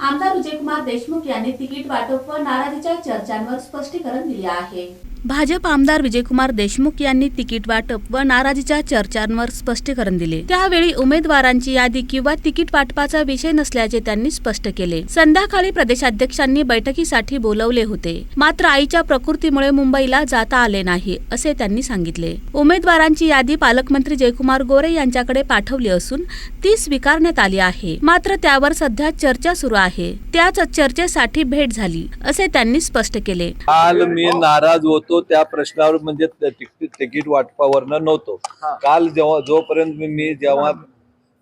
आमदार विजयकुमार देशमुख यांनी तिकीट वाटप व नाराजीच्या चर्चांवर स्पष्टीकरण दिले आहे। भाजप आमदार विजयकुमार देशमुख यांनी तिकीट वाटप व नाराजीच्या चर्चांवर स्पष्टीकरण दिले। त्यावेळी उमेदवारांची यादी किंवा तिकीट वाटपाचा विषय नसल्याचे त्यांनी स्पष्ट केले। संध्याकाळी प्रदेशाध्यक्षांनी बैठकीसाठी बोलवले होते, मात्र आईच्या प्रकृतीमुळे मुंबईला जाता आले नाही असे त्यांनी सांगितले। उमेदवारांची यादी पालकमंत्री जयकुमार गोरे यांच्याकडे पाठवली असून ती स्वीकारण्यात आली आहे, मात्र त्यावर सध्या चर्चा सुरू आहे। त्याच चर्चेसाठी भेट झाली असे त्यांनी स्पष्ट केले। काल मी नाराज होतो त्या प्रश्नावर, म्हणजे तिकीट वाटपावरनं नव्हतो। काल जोपर्यंत मी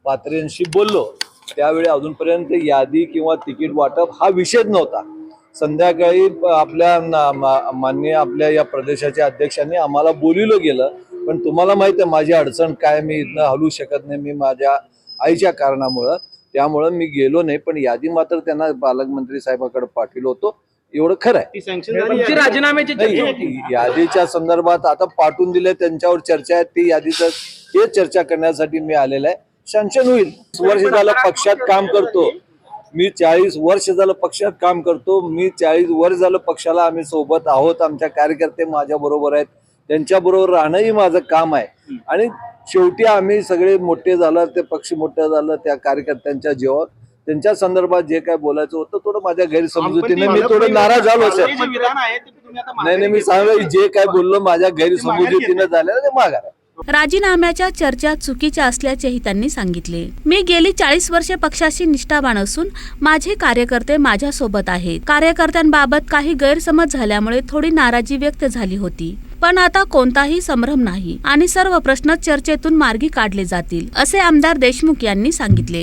पात्रेंशी बोललो त्यावेळी अजूनपर्यंत यादी किंवा तिकीट वाटप हा विषयच नव्हता। संध्याकाळी आपल्या या प्रदेशाच्या अध्यक्षांनी आम्हाला बोलिवलं गेलं, पण तुम्हाला माहिती आहे माझी अडचण काय, मी इथनं हलू शकत नाही, मी माझ्या आईच्या कारणामुळं, त्यामुळं मी गेलो नाही। पण यादी मात्र त्यांना पालकमंत्री साहेबांकडे पाठवलं होतो, एवढं खरं आहे। राजीनाम्याची यादीच्या संदर्भात आता पाठवून दिले, त्यांच्यावर चर्चा आहे, ती यादीचं हे चर्चा करण्यासाठी मी आलेला आहे। सँक्शन होईल। वर्ष झालं पक्षात काम करतो मी, 40 वर्ष झालं पक्षात काम करतो मी, 40 वर्ष झालं पक्षाला आम्ही सोबत आहोत। आमच्या कार्यकर्ते माझ्या बरोबर आहेत, त्यांच्या बरोबर राहणंही माझं काम आहे। आणि शेवटी आम्ही सगळे मोठे झालं, ते पक्ष मोठं झालं, त्या कार्यकर्त्यांच्या जीवावर त्यांच्या संदर्भात जे काय बोलायचं होतं थोडं माझ्या गैरसमजुतीने मी थोडं नाराज झालो असेल। नाही, मी सांगलं जे काय बोललो माझ्या गैरसमजुतीने झालेलं ते माघार। राजीनाम्याच्या चर्चा चुकीच्या असल्याचेही त्यांनी सांगितले। मी गेली 40 वर्षे पक्षाशी निष्ठावान असून माझे कार्यकर्ते माझ्या सोबत आहेत। कार्यकर्त्यांबाबत काही गैरसमज झाल्यामुळे थोडी नाराजी व्यक्त झाली होती, पण आता कोणताही संभ्रम नाही आणि सर्व प्रश्न चर्चेतून मार्गी काढले जातील असे आमदार देशमुख यांनी सांगितले।